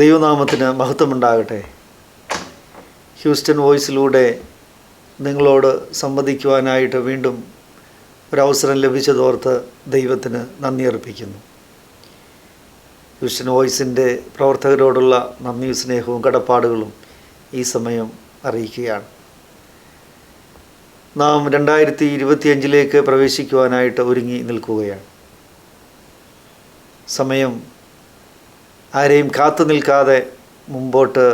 ദൈവനാമത്തിന് മഹത്വമുണ്ടാകട്ടെ. ഹ്യൂസ്റ്റൺ വോയിസിലൂടെ നിങ്ങളോട് സംവദിക്കുവാനായിട്ട് വീണ്ടും ഒരവസരം ലഭിച്ചതോർത്ത് ദൈവത്തിന് നന്ദി അർപ്പിക്കുന്നു. ഹ്യൂസ്റ്റൺ വോയിസിൻ്റെ പ്രവർത്തകരോടുള്ള നന്ദിയും സ്നേഹവും കടപ്പാടുകളും ഈ സമയം അറിയിക്കുകയാണ്. നാം 2025 പ്രവേശിക്കുവാനായിട്ട് ഒരുങ്ങി നിൽക്കുകയാണ്. സമയം ആരെയും കാത്തു നിൽക്കാതെ മുമ്പോട്ട്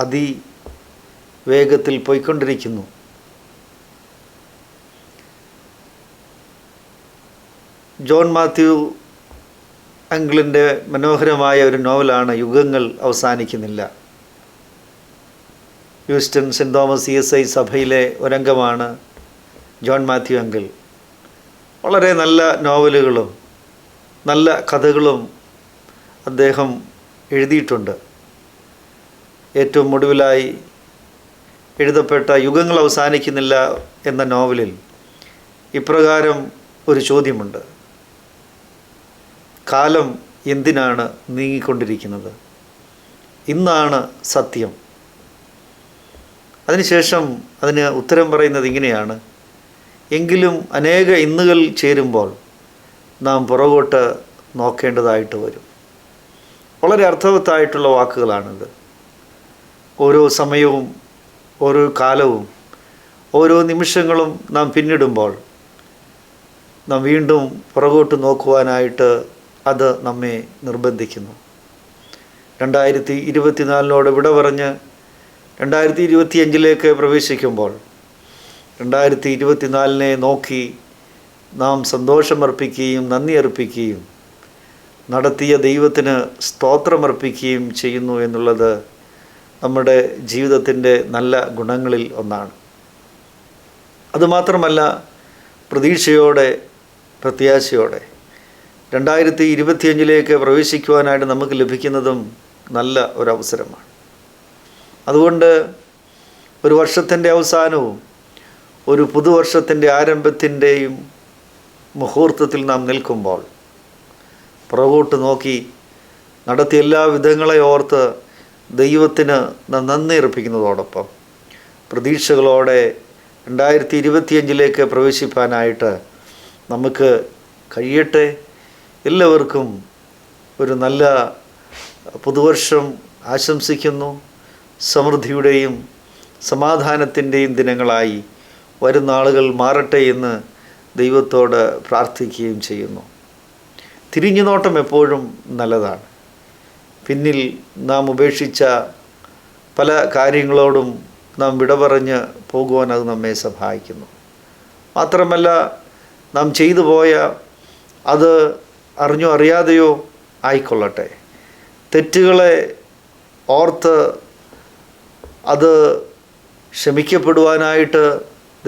അതിവേഗത്തിൽ പോയിക്കൊണ്ടിരിക്കുന്നു. ജോൺ മാത്യു അങ്കിളിൻ്റെ മനോഹരമായ ഒരു നോവലാണ് യുഗങ്ങൾ അവസാനിക്കുന്നില്ല. ഹ്യൂസ്റ്റൺ സെൻറ്റ് തോമസ് CSI സഭയിലെ ഒരംഗമാണ് ജോൺ മാത്യു അങ്കിൾ. വളരെ നല്ല നോവലുകളും നല്ല കഥകളും അദ്ദേഹം എഴുതിയിട്ടുണ്ട്. ഏറ്റവും ഒടുവിലായി എഴുതപ്പെട്ട യുഗങ്ങൾ അവസാനിക്കുന്നില്ല എന്ന നോവലിൽ ഇപ്രകാരം ഒരു ചോദ്യമുണ്ട്: കാലം എന്തിനാണ് നീങ്ങിക്കൊണ്ടിരിക്കുന്നത്? ഇന്നാണ് സത്യം. അതിനുശേഷം അതിന് ഉത്തരം പറയുന്നത് ഇങ്ങനെയാണ്: എങ്കിലും അനേക ഇന്നുകൾ ചേരുമ്പോൾ നാം പുറകോട്ട് നോക്കേണ്ടതായിട്ട് വരും. വളരെ അർത്ഥവത്തായിട്ടുള്ള വാക്കുകളാണിത്. ഓരോ സമയവും ഓരോ കാലവും ഓരോ നിമിഷങ്ങളും നാം പിന്നിടുമ്പോൾ നാം വീണ്ടും പുറകോട്ട് നോക്കുവാനായിട്ട് അത് നമ്മെ നിർബന്ധിക്കുന്നു. 2024 വിട പറഞ്ഞ് 2025 പ്രവേശിക്കുമ്പോൾ 2024 നോക്കി നാം സന്തോഷമർപ്പിക്കുകയും നന്ദി അർപ്പിക്കുകയും നടത്തിയ ദൈവത്തിന് സ്തോത്രമർപ്പിക്കുകയും ചെയ്യുന്നു എന്നുള്ളത് നമ്മുടെ ജീവിതത്തിൻ്റെ നല്ല ഗുണങ്ങളിൽ ഒന്നാണ്. അതുമാത്രമല്ല, പ്രതീക്ഷയോടെ പ്രത്യാശയോടെ 2025 പ്രവേശിക്കുവാനായിട്ട് നമുക്ക് ലഭിക്കുന്നതും നല്ല ഒരവസരമാണ്. അതുകൊണ്ട് ഒരു വർഷത്തിൻ്റെ അവസാനവും ഒരു പുതുവർഷത്തിൻ്റെ ആരംഭത്തിൻ്റെയും മുഹൂർത്തത്തിൽ നാം നിൽക്കുമ്പോൾ പുറകോട്ട് നോക്കി നടത്തിയ എല്ലാ വിധങ്ങളെ ഓർത്ത് ദൈവത്തിന് നന്ദി അർപ്പിക്കുന്നതോടൊപ്പം പ്രതീക്ഷകളോടെ 2025 പ്രവേശിപ്പാനായിട്ട് നമുക്ക് കഴിയട്ടെ. എല്ലാവർക്കും ഒരു നല്ല പുതുവർഷം ആശംസിക്കുന്നു. സമൃദ്ധിയുടെയും സമാധാനത്തിൻ്റെയും ദിനങ്ങളായി വരുന്ന ആളുകൾ മാറട്ടെ എന്ന് ദൈവത്തോട് പ്രാർത്ഥിക്കുകയും ചെയ്യുന്നു. തിരിഞ്ഞു നോട്ടം എപ്പോഴും നല്ലതാണ്. പിന്നിൽ നാം ഉപേക്ഷിച്ച പല കാര്യങ്ങളോടും നാം വിട പറഞ്ഞ് പോകുവാൻ അത് നമ്മെ സഹായിക്കുന്നു. മാത്രമല്ല, നാം ചെയ്തു പോയ അത് അറിഞ്ഞോ അറിയാതെയോ ആയിക്കൊള്ളട്ടെ, തെറ്റുകളെ ഓർത്ത് അത് ക്ഷമിക്കപ്പെടുവാനായിട്ട്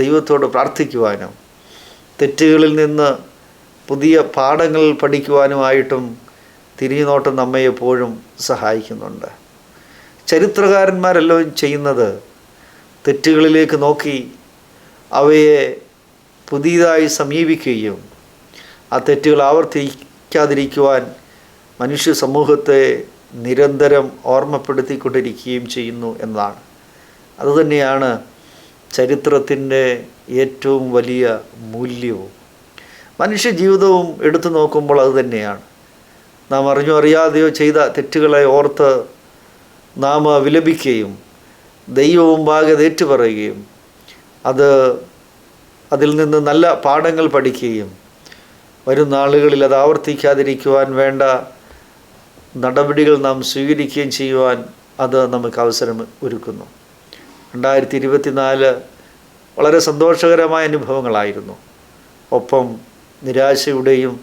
ദൈവത്തോട് പ്രാർത്ഥിക്കുവാനും തെറ്റുകളിൽ നിന്ന് പുതിയ പാഠങ്ങൾ പഠിക്കുവാനുമായിട്ടും തിരിഞ്ഞുനോട്ടം നമ്മെ എപ്പോഴും സഹായിക്കുന്നുണ്ട്. ചരിത്രകാരന്മാരെല്ലാം ചെയ്യുന്നത് തെറ്റുകളിലേക്ക് നോക്കി അവയെ പുതിയതായി സമീപിക്കുകയും ആ തെറ്റുകൾ ആവർത്തിക്കാതിരിക്കുവാൻ മനുഷ്യ സമൂഹത്തെ നിരന്തരം ഓർമ്മപ്പെടുത്തിക്കൊണ്ടിരിക്കുകയും ചെയ്യുന്നു എന്നതാണ്. അതുതന്നെയാണ് ചരിത്രത്തിൻ്റെ ഏറ്റവും വലിയ മൂല്യവും. മനുഷ്യ ജീവിതവും എടുത്തു നോക്കുമ്പോൾ അതുതന്നെയാണ്. നാം അറിഞ്ഞോ അറിയാതെയോ ചെയ്ത തെറ്റുകളെ ഓർത്ത് നാം വിലപിക്കുകയും ദൈവമുമ്പാകെ ഏറ്റുപറയുകയും അതിൽ നിന്ന് നല്ല പാഠങ്ങൾ പഠിക്കുകയും വരും നാളുകളിൽ അത് ആവർത്തിക്കാതിരിക്കുവാൻ വേണ്ട നടപടികൾ നാം സ്വീകരിക്കുകയും ചെയ്യുവാൻ അത് നമുക്ക് അവസരം ഒരുക്കുന്നു. 2024 വളരെ സന്തോഷകരമായ അനുഭവങ്ങളായിരുന്നു. ഒപ്പം നിരാശയുടെയും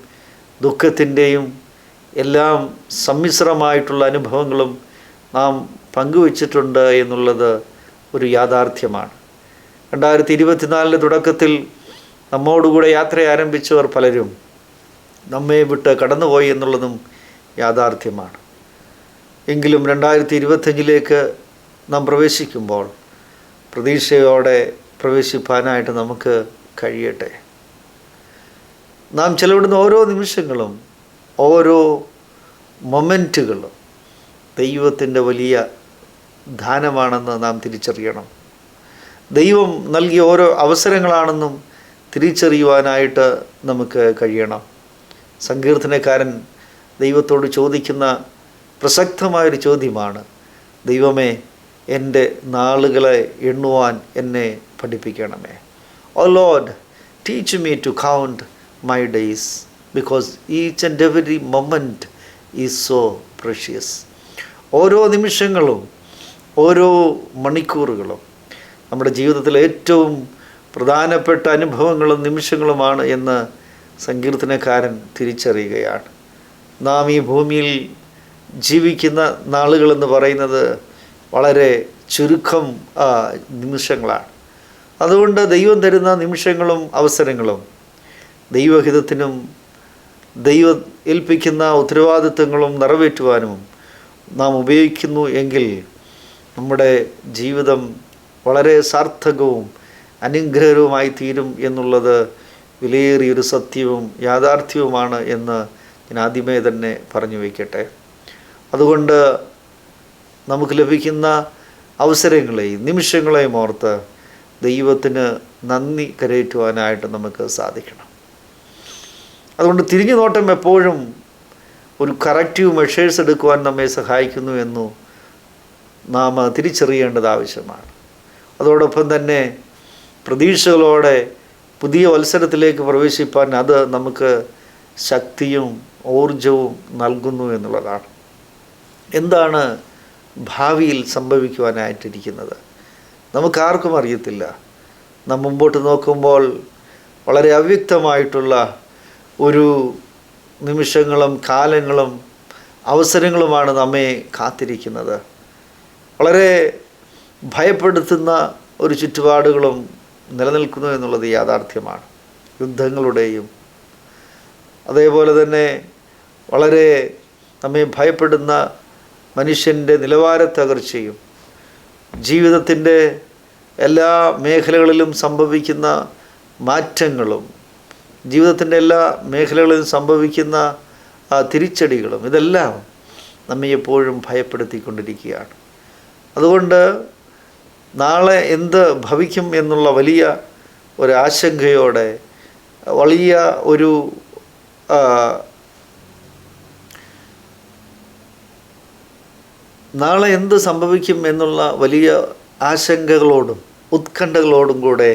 ദുഃഖത്തിൻ്റെയും എല്ലാം സമ്മിശ്രമായിട്ടുള്ള അനുഭവങ്ങളും നാം പങ്കുവച്ചിട്ടുണ്ട് എന്നുള്ളത് ഒരു യാഥാർത്ഥ്യമാണ്. 2024 തുടക്കത്തിൽ നമ്മോടുകൂടെ യാത്ര ആരംഭിച്ചവർ പലരും നമ്മെ വിട്ട് കടന്നുപോയി എന്നുള്ളതും യാഥാർത്ഥ്യമാണ്. എങ്കിലും 2025 നാം പ്രവേശിക്കുമ്പോൾ പ്രതീക്ഷയോടെ പ്രവേശിപ്പാനായിട്ട് നമുക്ക് കഴിയട്ടെ. നാം ചെലവിടുന്ന ഓരോ നിമിഷങ്ങളും ഓരോ മൊമെൻറ്റുകളും ദൈവത്തിൻ്റെ വലിയ ദാനമാണെന്ന് നാം തിരിച്ചറിയണം. ദൈവം നൽകിയ ഓരോ അവസരങ്ങളാണെന്നും തിരിച്ചറിയുവാനായിട്ട് നമുക്ക് കഴിയണം. സങ്കീർത്തനക്കാരൻ ദൈവത്തോട് ചോദിക്കുന്ന പ്രസക്തമായൊരു ചോദ്യമാണ്, ദൈവമേ, എൻ്റെ നാളുകളെ എണ്ണുവാൻ എന്നെ പഠിപ്പിക്കണമേ. Oh lord, teach me to count my days because each and every moment is so precious. ഓരോ നിമിഷങ്ങളും ഓരോ മണിക്കൂറുകളും നമ്മുടെ ജീവിതത്തിലെ ഏറ്റവും പ്രധാനപ്പെട്ട അനുഭവങ്ങളും നിമിഷങ്ങളുമാണ് എന്ന് സങ്കീർത്തനക്കാരൻ തിരിച്ചറിയുകയാണ്. നാം ഈ ഭൂമിയിൽ ജീവിക്കുന്ന നാളുകളെന്ന് പറയുന്നത് വളരെ ചുരുക്കം നിമിഷങ്ങളാണ്. അതുകൊണ്ട് ദൈവം തരുന്ന നിമിഷങ്ങളും അവസരങ്ങളും ദൈവഹിതത്തിനും ദൈവം ഏൽപ്പിക്കുന്ന ഉത്തരവാദിത്തങ്ങളും നിറവേറ്റുവാനും നാം ഉപയോഗിക്കുന്നു എങ്കിൽ നമ്മുടെ ജീവിതം വളരെ സാർത്ഥകവും അനുഗ്രഹകരവുമായി തീരും എന്നുള്ളത് വിലയേറിയൊരു സത്യവും യാഥാർത്ഥ്യവുമാണ് എന്ന് ഞാൻ ആദ്യമേ തന്നെ പറഞ്ഞു വയ്ക്കട്ടെ. അതുകൊണ്ട് നമുക്ക് ലഭിക്കുന്ന അവസരങ്ങളെയും നിമിഷങ്ങളെയും ഓർത്ത് ദൈവത്തിന് നന്ദി കരയറ്റുവാനായിട്ട് നമുക്ക് സാധിക്കണം. അതുകൊണ്ട് തിരിഞ്ഞു നോട്ടം എപ്പോഴും ഒരു കറക്റ്റീവ് മെഷേഴ്സ് എടുക്കുവാൻ നമ്മെ സഹായിക്കുന്നു എന്നു നാം തിരിച്ചറിയേണ്ടത് ആവശ്യമാണ്. അതോടൊപ്പം തന്നെ പ്രതീക്ഷകളോടെ പുതിയ വത്സരത്തിലേക്ക് പ്രവേശിപ്പാൻ അത് നമുക്ക് ശക്തിയും ഊർജവും നൽകുന്നു എന്നുള്ളതാണ്. എന്താണ് ഭാവിയിൽ സംഭവിക്കുവാനായിട്ടിരിക്കുന്നത് നമുക്കാർക്കും അറിയത്തില്ല. നാം മുമ്പോട്ട് നോക്കുമ്പോൾ വളരെ അവ്യക്തമായിട്ടുള്ള ഒരു നിമിഷങ്ങളും കാലങ്ങളും അവസരങ്ങളുമാണ് നമ്മെ കാത്തിരിക്കുന്നത്. വളരെ ഭയപ്പെടുത്തുന്ന ഒരു ചുറ്റുപാടുകളും നിലനിൽക്കുന്നു എന്നുള്ളത് യാഥാർത്ഥ്യമാണ്. യുദ്ധങ്ങളുടെയും അതേപോലെ തന്നെ വളരെ നമ്മെ ഭയപ്പെടുന്ന മനുഷ്യൻ്റെ നിലവാരത്തകർച്ചയും ജീവിതത്തിൻ്റെ എല്ലാ മേഖലകളിലും സംഭവിക്കുന്ന മാറ്റങ്ങളും ജീവിതത്തിൻ്റെ എല്ലാ മേഖലകളിലും സംഭവിക്കുന്ന തിരിച്ചടികളും ഇതെല്ലാം നമ്മെ എപ്പോഴും ഭയപ്പെടുത്തിക്കൊണ്ടിരിക്കുകയാണ്. അതുകൊണ്ട് നാളെ എന്ത് ഭവിക്കും എന്നുള്ള വലിയ ഒരാശങ്കയോടെ വലിയ ഒരു നാളെ എന്ത് സംഭവിക്കും എന്നുള്ള വലിയ ആശങ്കകളോടും ഉത്കണ്ഠകളോടും കൂടെ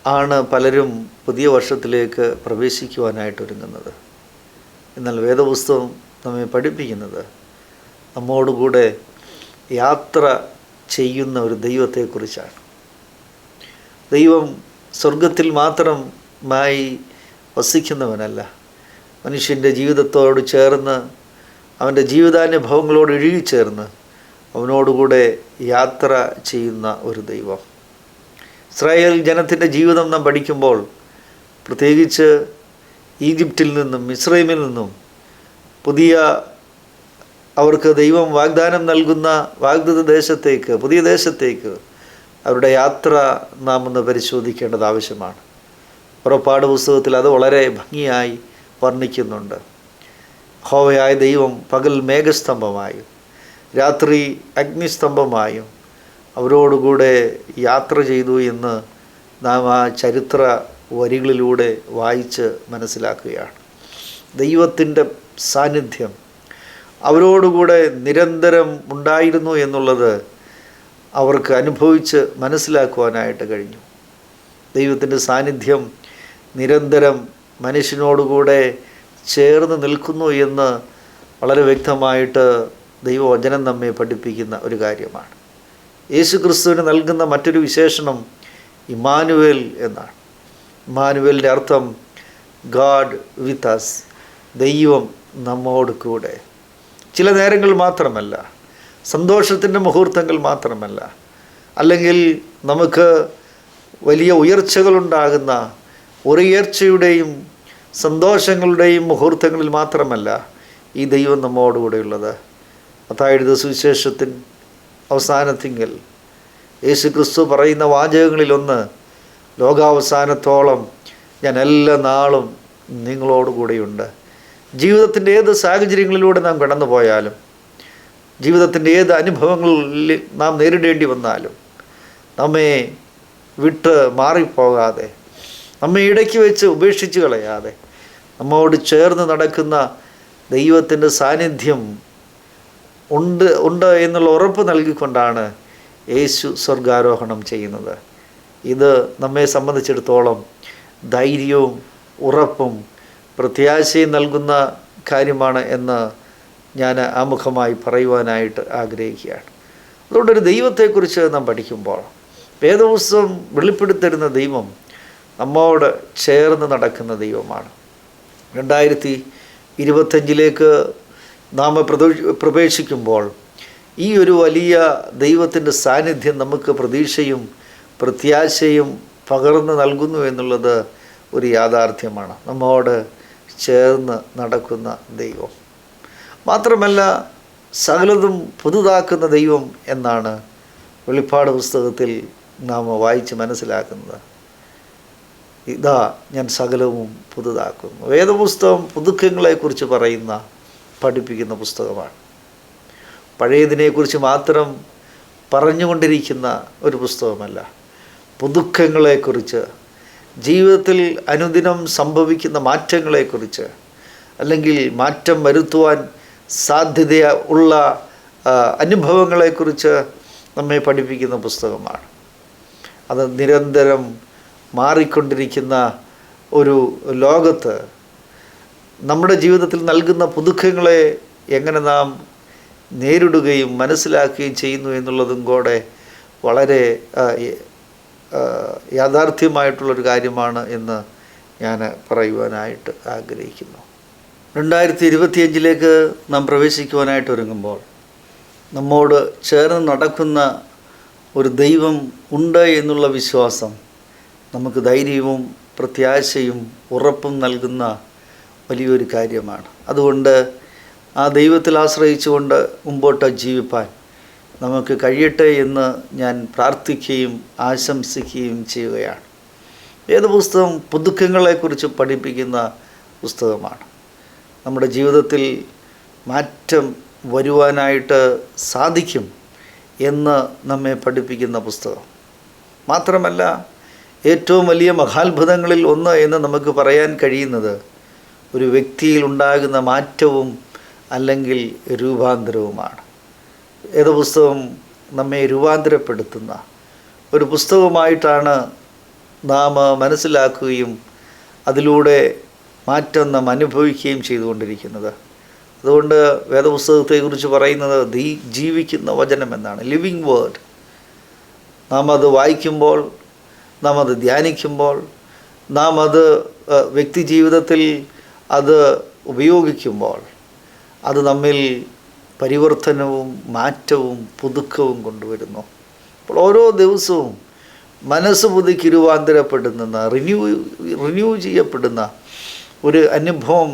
ആണ് പലരും പുതിയ വർഷത്തിലേക്ക് പ്രവേശിക്കുവാനായിട്ടൊരുങ്ങുന്നത്. എന്നാൽ വേദപുസ്തകം നമ്മെ പഠിപ്പിക്കുന്നത് നമ്മോടുകൂടെ യാത്ര ചെയ്യുന്ന ഒരു ദൈവത്തെക്കുറിച്ചാണ്. ദൈവം സ്വർഗത്തിൽ മാത്രമായി വസിക്കുന്നവനല്ല, മനുഷ്യൻ്റെ ജീവിതത്തോട് ചേർന്ന് അവൻ്റെ ജീവിതാനുഭവങ്ങളോട് ഇഴുകിച്ചേർന്ന് അവനോടുകൂടെ യാത്ര ചെയ്യുന്ന ഒരു ദൈവം. ഇസ്രായേൽ ജനത്തിൻ്റെ ജീവിതം നാം പഠിക്കുമ്പോൾ പ്രത്യേകിച്ച് ഈജിപ്തിൽ നിന്നും മിസ്രൈമിൽ നിന്നും അവർക്ക് ദൈവം വാഗ്ദാനം നൽകുന്ന വാഗ്ദത്ത ദേശത്തേക്ക് പുതിയ ദേശത്തേക്ക് അവരുടെ യാത്ര നാം ഒന്ന് പരിശോധിക്കേണ്ടത് ആവശ്യമാണ്. പുറപ്പാട് പുസ്തകത്തിൽ അത് വളരെ ഭംഗിയായി വർണ്ണിക്കുന്നുണ്ട്. യഹോവയായ ദൈവം പകൽ മേഘസ്തംഭമായും രാത്രി അഗ്നിസ്തംഭമായും അവരോടുകൂടെ യാത്ര ചെയ്തു എന്ന് നാം ആ ചരിത്ര വരികളിലൂടെ വായിച്ച് മനസ്സിലാക്കുകയാണ്. ദൈവത്തിൻ്റെ സാന്നിധ്യം അവരോടുകൂടെ നിരന്തരം ഉണ്ടായിരുന്നു എന്നുള്ളത് അവർക്ക് അനുഭവിച്ച് മനസ്സിലാക്കുവാനായിട്ട് കഴിഞ്ഞു. ദൈവത്തിൻ്റെ സാന്നിധ്യം നിരന്തരം മനുഷ്യനോടുകൂടെ ചേർന്ന് നിൽക്കുന്നു എന്ന് വളരെ വ്യക്തമായിട്ട് ദൈവവചനം നമ്മെ പഠിപ്പിക്കുന്ന ഒരു കാര്യമാണ്. യേശു ക്രിസ്തുവിന് നൽകുന്ന മറ്റൊരു വിശേഷണം ഇമ്മാനുവേൽ എന്നാണ്. ഇമ്മാനുവേലിൻ്റെ അർത്ഥം ഗാഡ് വിത്ത് അസ്, ദൈവം നമ്മോട് കൂടെ. ചില നേരങ്ങൾ മാത്രമല്ല, സന്തോഷത്തിൻ്റെ മുഹൂർത്തങ്ങൾ മാത്രമല്ല, അല്ലെങ്കിൽ നമുക്ക് വലിയ ഉയർച്ചകളുണ്ടാകുന്ന ഉയർച്ചയുടെയും സന്തോഷങ്ങളുടെയും മുഹൂർത്തങ്ങളിൽ മാത്രമല്ല ഈ ദൈവം നമ്മോടുകൂടെയുള്ളത്. മത്തായി എഴുതിയ സുവിശേഷത്തിൻ അവസാനത്തിങ്കൽ യേശു ക്രിസ്തു പറയുന്ന വാചകങ്ങളിലൊന്ന്, ലോകാവസാനത്തോളം ഞാൻ എല്ലാ നാളും നിങ്ങളോടുകൂടെയുണ്ട്. ജീവിതത്തിൻ്റെ ഏത് സാഹചര്യങ്ങളിലൂടെ നാം കടന്നു പോയാലും, ജീവിതത്തിൻ്റെ ഏത് അനുഭവങ്ങളിൽ നാം നേരിടേണ്ടി വന്നാലും നമ്മെ വിട്ട് മാറിപ്പോകാതെ, നമ്മെ ഇടയ്ക്ക് വെച്ച് ഉപേക്ഷിച്ച് കളയാതെ നമ്മോട് ചേർന്ന് നടക്കുന്ന ദൈവത്തിൻ്റെ സാന്നിധ്യം ഉണ്ട് എന്നുള്ള ഉറപ്പ് നൽകിക്കൊണ്ടാണ് യേശു സ്വർഗാരോഹണം ചെയ്യുന്നത്. ഇത് നമ്മെ സംബന്ധിച്ചിടത്തോളം ധൈര്യവും ഉറപ്പും പ്രത്യാശയും നൽകുന്ന കാര്യമാണ് എന്ന് ഞാൻ ആമുഖമായി പറയുവാനായിട്ട് ആഗ്രഹിക്കുകയാണ്. അതുകൊണ്ടൊരു ദൈവത്തെക്കുറിച്ച് നാം പഠിക്കുമ്പോൾ വേദപുസ്തകം വെളിപ്പെടുത്തരുന്ന ദൈവം നമ്മോട് ചേർന്ന് നടക്കുന്ന ദൈവമാണ്. 2025 നാം പ്രവേശിക്കുമ്പോൾ ഈ ഒരു വലിയ ദൈവത്തിൻ്റെ സാന്നിധ്യം നമുക്ക് പ്രതീക്ഷയും പ്രത്യാശയും പകർന്നു നൽകുന്നു എന്നുള്ളത് ഒരു യാഥാർത്ഥ്യമാണ്. നമ്മോട് ചേർന്ന് നടക്കുന്ന ദൈവം മാത്രമല്ല, സകലതും പുതുതാക്കുന്ന ദൈവം എന്നാണ് വെളിപ്പാട് പുസ്തകത്തിൽ നാം വായിച്ച് മനസ്സിലാക്കുന്നത്. ഇതാ ഞാൻ സകലവും പുതുതാക്കുന്നു. വേദപുസ്തകം പുതുക്കങ്ങളെക്കുറിച്ച് പഠിപ്പിക്കുന്ന പുസ്തകമാണ്. പഴയതിനെക്കുറിച്ച് മാത്രം പറഞ്ഞുകൊണ്ടിരിക്കുന്ന ഒരു പുസ്തകമല്ല. പുതുക്കങ്ങളെക്കുറിച്ച്, ജീവിതത്തിൽ അനുദിനം സംഭവിക്കുന്ന മാറ്റങ്ങളെക്കുറിച്ച്, അല്ലെങ്കിൽ മാറ്റം വരുത്തുവാൻ സാധ്യത ഉള്ള അനുഭവങ്ങളെക്കുറിച്ച് നമ്മെ പഠിപ്പിക്കുന്ന പുസ്തകമാണ്. അത് നിരന്തരം മാറിക്കൊണ്ടിരിക്കുന്ന ഒരു ലോകത്ത് നമ്മുടെ ജീവിതത്തിൽ നൽകുന്ന പുതുക്കങ്ങളെ എങ്ങനെ നാം നേരിടുകയും മനസ്സിലാക്കുകയും ചെയ്യുന്നു എന്നുള്ളതും കൂടെ വളരെ യാഥാർത്ഥ്യമായിട്ടുള്ളൊരു കാര്യമാണ് എന്ന് ഞാൻ പറയുവാനായിട്ട് ആഗ്രഹിക്കുന്നു. 2025 നാം പ്രവേശിക്കുവാനായിട്ട് ഒരുങ്ങുമ്പോൾ നമ്മോട് ചേർന്ന് നടക്കുന്ന ഒരു ദൈവം ഉണ്ട് എന്നുള്ള വിശ്വാസം നമുക്ക് ധൈര്യവും പ്രത്യാശയും ഉറപ്പും നൽകുന്ന വലിയൊരു കാര്യമാണ്. അതുകൊണ്ട് ആ ദൈവത്തിൽ ആശ്രയിച്ചുകൊണ്ട് മുമ്പോട്ട് ജീവിപ്പാൻ നമുക്ക് കഴിയട്ടെ എന്ന് ഞാൻ പ്രാർത്ഥിക്കുകയും ആശംസിക്കുകയും ചെയ്യുകയാണ്. വേദപുസ്തകം പുതുക്കങ്ങളെക്കുറിച്ച് പഠിപ്പിക്കുന്ന പുസ്തകമാണ്. നമ്മുടെ ജീവിതത്തിൽ മാറ്റം വരുവാനായിട്ട് സാധിക്കും എന്ന് നമ്മെ പഠിപ്പിക്കുന്ന പുസ്തകം മാത്രമല്ല, ഏറ്റവും വലിയ മഹാത്ഭുതങ്ങളിൽ ഒന്ന് എന്ന് നമുക്ക് പറയാൻ കഴിയുന്നത് ഒരു വ്യക്തിയിൽ ഉണ്ടാകുന്ന മാറ്റവും അല്ലെങ്കിൽ രൂപാന്തരവുമാണ്. വേദപുസ്തകം നമ്മെ രൂപാന്തരപ്പെടുത്തുന്ന ഒരു പുസ്തകമായിട്ടാണ് നാം മനസ്സിലാക്കുകയും അതിലൂടെ മാറ്റം നാം അനുഭവിക്കുകയും ചെയ്തുകൊണ്ടിരിക്കുന്നത്. അതുകൊണ്ട് വേദപുസ്തകത്തെക്കുറിച്ച് പറയുന്നത് ജീവിക്കുന്ന വചനം എന്നാണ്, ലിവിങ് വേർഡ്. നാം അത് വായിക്കുമ്പോൾ, നാം അത് ധ്യാനിക്കുമ്പോൾ, നാം അത് വ്യക്തി ജീവിതത്തിൽ അത് ഉപയോഗിക്കുമ്പോൾ അത് നമ്മിൽ പരിവർത്തനവും മാറ്റവും പുതുക്കവും കൊണ്ടുവരുന്നു. അപ്പോൾ ഓരോ ദിവസവും മനസ്സ് പുതുക്കി രൂപാന്തരപ്പെടുന്ന റിന്യൂ ചെയ്യപ്പെടുന്ന ഒരു അനുഭവം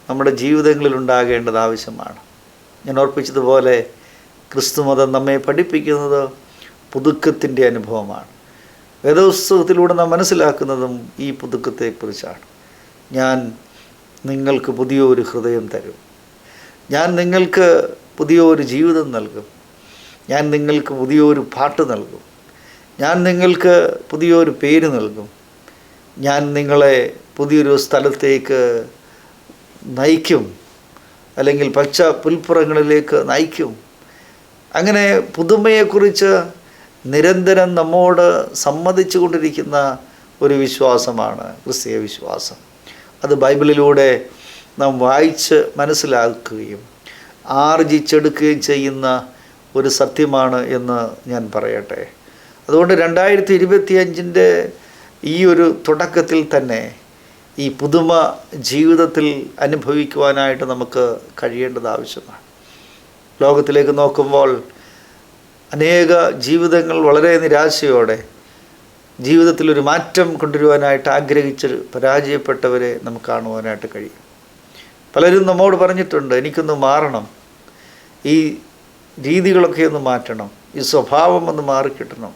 നമ്മുടെ ജീവിതങ്ങളിൽ ഉണ്ടാകേണ്ടത് ആവശ്യമാണ്. ഞാൻ ഓർപ്പിച്ചതുപോലെ ക്രിസ്തുമതം നമ്മെ പഠിപ്പിക്കുന്നത് പുതുക്കത്തിൻ്റെ അനുഭവമാണ്. വേദപുസ്തകത്തിലൂടെ നാം മനസ്സിലാക്കുന്നതും ഈ പുതുക്കത്തെക്കുറിച്ചാണ്. ഞാൻ നിങ്ങൾക്ക് പുതിയൊരു ഹൃദയം തരും, ഞാൻ നിങ്ങൾക്ക് പുതിയൊരു ജീവിതം നൽകും, ഞാൻ നിങ്ങൾക്ക് പുതിയൊരു പാട്ട് നൽകും, ഞാൻ നിങ്ങൾക്ക് പുതിയൊരു പേര് നൽകും, ഞാൻ നിങ്ങളെ പുതിയൊരു സ്ഥലത്തേക്ക് നയിക്കും, അല്ലെങ്കിൽ പച്ച പുൽപ്പുറങ്ങളിലേക്ക് നയിക്കും. അങ്ങനെ പുതുമയെക്കുറിച്ച് നിരന്തരം നമ്മോട് സമ്മതിച്ചു കൊണ്ടിരിക്കുന്ന ഒരു വിശ്വാസമാണ് ക്രിസ്തീയ വിശ്വാസം. അത് ബൈബിളിലൂടെ നാം വായിച്ച് മനസ്സിലാക്കുകയും ആർജിച്ചെടുക്കുകയും ചെയ്യുന്ന ഒരു സത്യമാണ് എന്ന് ഞാൻ പറയട്ടെ. അതുകൊണ്ട് 2025 ഈ ഒരു തുടക്കത്തിൽ തന്നെ ഈ പുതുമ ജീവിതത്തിൽ അനുഭവിക്കുവാനായിട്ട് നമുക്ക് കഴിയേണ്ടത് ആവശ്യമാണ്. ലോകത്തിലേക്ക് നോക്കുമ്പോൾ അനേക ജീവിതങ്ങൾ വളരെ നിരാശയോടെ ജീവിതത്തിലൊരു മാറ്റം കൊണ്ടുവരുവാനായിട്ട് ആഗ്രഹിച്ച് പരാജയപ്പെട്ടവരെ നമുക്ക് കാണുവാനായിട്ട് കഴിയും. പലരും നമ്മോട് പറഞ്ഞിട്ടുണ്ട്, എനിക്കൊന്ന് മാറണം, ഈ രീതികളൊക്കെ ഒന്ന് മാറ്റണം, ഈ സ്വഭാവം ഒന്ന് മാറിക്കിട്ടണം,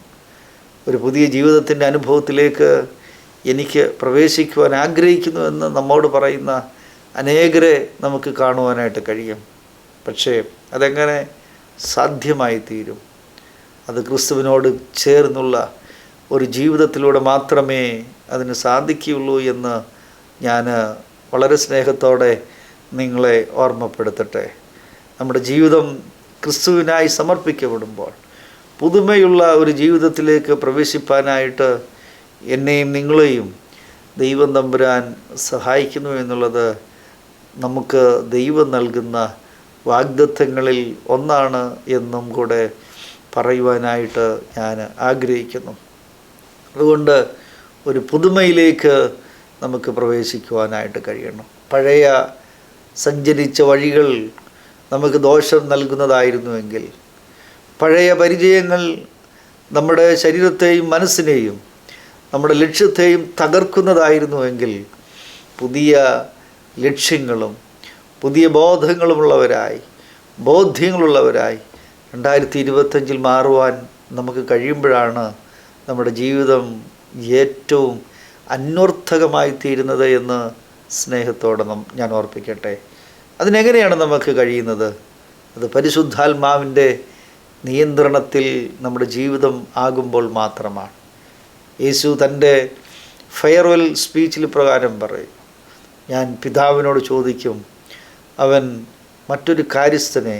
ഒരു പുതിയ ജീവിതത്തിൻ്റെ അനുഭവത്തിലേക്ക് എനിക്ക് പ്രവേശിക്കുവാൻ ആഗ്രഹിക്കുന്നു എന്ന് നമ്മോട് പറയുന്ന അനേകരെ നമുക്ക് കാണുവാനായിട്ട് കഴിയും. പക്ഷേ അതെങ്ങനെ സാധ്യമായി തീരും. അത് ക്രിസ്തുവിനോട് ചേർന്നുള്ള ഒരു ജീവിതത്തിലൂടെ മാത്രമേ അതിന് സാധിക്കുകയുള്ളൂ എന്ന് ഞാൻ വളരെ സ്നേഹത്തോടെ നിങ്ങളെ ഓർമ്മപ്പെടുത്തട്ടെ. നമ്മുടെ ജീവിതം ക്രിസ്തുവിനായി സമർപ്പിക്കപ്പെടുമ്പോൾ പുതുമയുള്ള ഒരു ജീവിതത്തിലേക്ക് പ്രവേശിപ്പാനായിട്ട് എന്നെയും നിങ്ങളെയും ദൈവം തമ്പുരാൻ സഹായിക്കുന്നു എന്നുള്ളത് നമുക്ക് ദൈവം നൽകുന്ന വാഗ്ദത്തങ്ങളിൽ ഒന്നാണ് എന്നും കൂടെ പറയുവാനായിട്ട് ഞാൻ ആഗ്രഹിക്കുന്നു. അതുകൊണ്ട് ഒരു പുതുമയിലേക്ക് നമുക്ക് പ്രവേശിക്കുവാനായിട്ട് കഴിയണം. പഴയ സഞ്ചരിച്ച വഴികൾ നമുക്ക് ദോഷം നൽകുന്നതായിരുന്നുവെങ്കിൽ, പഴയ പരിചയങ്ങൾ നമ്മുടെ ശരീരത്തെയും മനസ്സിനെയും നമ്മുടെ ലക്ഷ്യത്തെയും തകർക്കുന്നതായിരുന്നുവെങ്കിൽ, പുതിയ ലക്ഷ്യങ്ങളും പുതിയ ബോധ്യങ്ങളുള്ളവരായി 2025 മാറുവാൻ നമുക്ക് കഴിയുമ്പോഴാണ് നമ്മുടെ ജീവിതം ഏറ്റവും അന്വർത്ഥകമായി തീരുന്നത് എന്ന് സ്നേഹത്തോടെ ഞാൻ ഓർപ്പിക്കട്ടെ. അതിനെങ്ങനെയാണ് നമുക്ക് കഴിയുന്നത്? അത് പരിശുദ്ധാത്മാവിൻ്റെ നിയന്ത്രണത്തിൽ നമ്മുടെ ജീവിതം ആകുമ്പോൾ മാത്രമാണ്. യേശു തൻ്റെ ഫെയർവെൽ സ്പീച്ചിൽ പ്രകാരം പറയും, ഞാൻ പിതാവിനോട് ചോദിക്കും, അവൻ മറ്റൊരു കാര്യസ്ഥനെ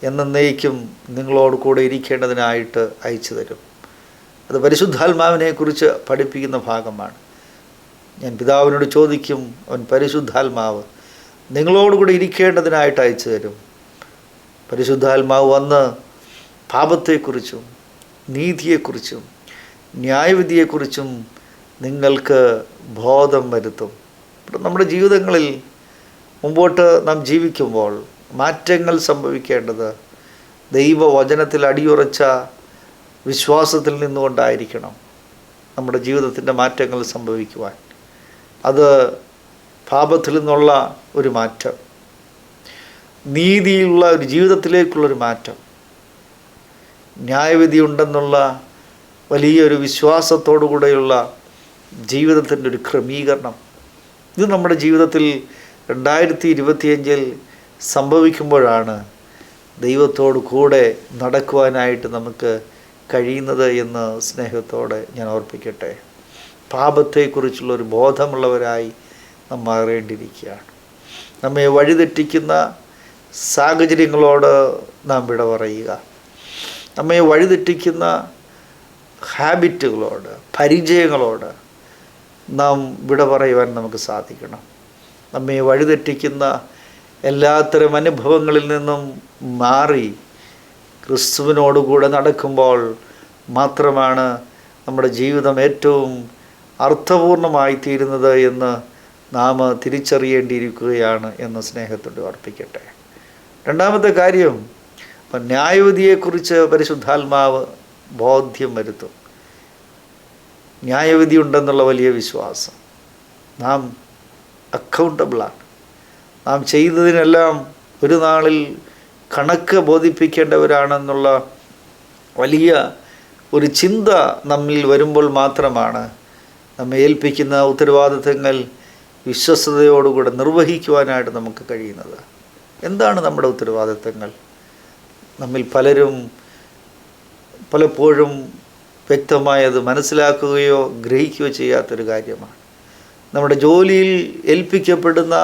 എന്നേക്കും നിങ്ങളോട് കൂടെ ഇരിക്കേണ്ടതിനായിട്ട് അയച്ചു തരും. അത് പരിശുദ്ധാത്മാവിനെക്കുറിച്ച് പഠിപ്പിക്കുന്ന ഭാഗമാണ്. ഞാൻ പിതാവിനോട് ചോദിക്കും, അവൻ പരിശുദ്ധാത്മാവ് നിങ്ങളോടുകൂടി ഇരിക്കേണ്ടതിനായിട്ട് അയച്ചു തരും. പരിശുദ്ധാത്മാവ് വന്ന് പാപത്തെക്കുറിച്ചും നീതിയെക്കുറിച്ചും ന്യായവിധിയെക്കുറിച്ചും നിങ്ങൾക്ക് ബോധം വരുത്തും. നമ്മുടെ ജീവിതങ്ങളിൽ മുമ്പോട്ട് നാം ജീവിക്കുമ്പോൾ മാറ്റങ്ങൾ സംഭവിക്കേണ്ടത് ദൈവവചനത്തിൽ അടിയുറച്ച വിശ്വാസത്തിൽ നിന്നുകൊണ്ടായിരിക്കണം. നമ്മുടെ ജീവിതത്തിൻ്റെ മാറ്റങ്ങൾ സംഭവിക്കുവാൻ അത് പാപത്തിൽ നിന്നുള്ള ഒരു മാറ്റം, നീതിയുള്ള ഒരു ജീവിതത്തിലേക്കുള്ളൊരു മാറ്റം, ന്യായവിധി ഉണ്ടെന്നുള്ള വലിയൊരു വിശ്വാസത്തോടു കൂടെയുള്ള ജീവിതത്തിൻ്റെ ഒരു ക്രമീകരണം, ഇത് നമ്മുടെ ജീവിതത്തിൽ 2025 സംഭവിക്കുമ്പോഴാണ് ദൈവത്തോടു കൂടെ നടക്കുവാനായിട്ട് നമുക്ക് കഴിയുന്നത് എന്ന് സ്നേഹത്തോടെ ഞാൻ ഓർപ്പിക്കട്ടെ. പാപത്തെക്കുറിച്ചുള്ളൊരു ബോധമുള്ളവരായി നാം മാറേണ്ടിയിരിക്കുകയാണ്. നമ്മെ വഴിതെറ്റിക്കുന്ന സാഹചര്യങ്ങളോട് നാം വിട പറയുക. നമ്മെ വഴിതെറ്റിക്കുന്ന ഹാബിറ്റുകളോട്, പരിചയങ്ങളോട് നാം വിട പറയുവാൻ നമുക്ക് സാധിക്കണം. നമ്മെ വഴിതെറ്റിക്കുന്ന എല്ലാത്തരം അനുഭവങ്ങളിൽ നിന്നും മാറി ക്രിസ്തുവിനോടുകൂടെ നടക്കുമ്പോൾ മാത്രമാണ് നമ്മുടെ ജീവിതം ഏറ്റവും അർത്ഥപൂർണമായി തീരുന്നത് എന്ന് നാം തിരിച്ചറിയേണ്ടിയിരിക്കുകയാണ് എന്ന് സ്നേഹത്തോടെ ഓർപ്പിക്കട്ടെ. രണ്ടാമത്തെ കാര്യം, ന്യായവിധിയെക്കുറിച്ച് പരിശുദ്ധാത്മാവ് ബോധ്യം വരുത്തും. ന്യായവിധി ഉണ്ടെന്നുള്ള വലിയ വിശ്വാസം, നാം അക്കൗണ്ടബിളാണ്. നാം ചെയ്തതിനെല്ലാം ഒരു നാളിൽ കണക്ക് ബോധിപ്പിക്കേണ്ടവരാണെന്നുള്ള വലിയ ഒരു ചിന്ത നമ്മിൽ വരുമ്പോൾ മാത്രമാണ് നമ്മെ ഏൽപ്പിക്കുന്ന ഉത്തരവാദിത്തങ്ങൾ വിശ്വസ്തയോടുകൂടെ നിർവഹിക്കുവാനായിട്ട് നമുക്ക് കഴിയുന്നത്. എന്താണ് നമ്മുടെ ഉത്തരവാദിത്തങ്ങൾ? നമ്മിൽ പലരും പലപ്പോഴും വ്യക്തമായത് മനസ്സിലാക്കുകയോ ഗ്രഹിക്കുകയോ ചെയ്യാത്തൊരു കാര്യമാണ്. നമ്മുടെ ജോലിയിൽ ഏൽപ്പിക്കപ്പെടുന്ന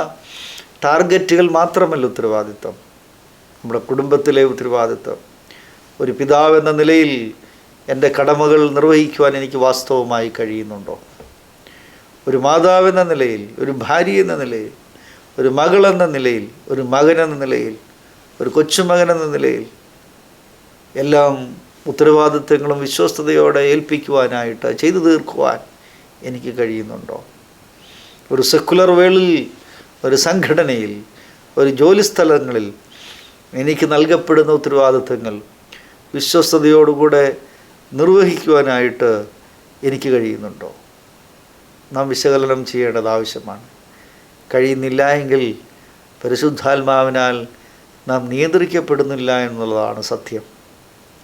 ടാർഗറ്റുകൾ മാത്രമല്ല ഉത്തരവാദിത്തം, നമ്മുടെ കുടുംബത്തിലെ ഉത്തരവാദിത്തം. ഒരു പിതാവ് എന്ന നിലയിൽ എൻ്റെ കടമകൾ നിർവഹിക്കുവാൻ എനിക്ക് വാസ്തവമായി കഴിയുന്നുണ്ടോ? ഒരു മാതാവ് എന്ന നിലയിൽ, ഒരു ഭാര്യ എന്ന നിലയിൽ, ഒരു മകളെന്ന നിലയിൽ, ഒരു മകനെന്ന നിലയിൽ, ഒരു കൊച്ചുമകനെന്ന നിലയിൽ എല്ലാം ഉത്തരവാദിത്തങ്ങളും വിശ്വസ്തയോടെ ഏൽപ്പിക്കുവാനായിട്ട് ചെയ്തു തീർക്കുവാൻ എനിക്ക് കഴിയുന്നുണ്ടോ? ഒരു സെക്കുലർ വേളിൽ, ഒരു സംഘടനയിൽ, ഒരു ജോലിസ്ഥലങ്ങളിൽ എനിക്ക് നൽകപ്പെടുന്ന ഉത്തരവാദിത്തങ്ങൾ വിശ്വസ്തയോടുകൂടെ നിർവഹിക്കുവാനായിട്ട് എനിക്ക് കഴിയുന്നുണ്ടോ? നാം വിശകലനം ചെയ്യേണ്ടത് ആവശ്യമാണ്. കഴിയുന്നില്ല എങ്കിൽ പരിശുദ്ധാത്മാവിനാൽ നാം നിയന്ത്രിക്കപ്പെടുന്നില്ല എന്നുള്ളതാണ് സത്യം.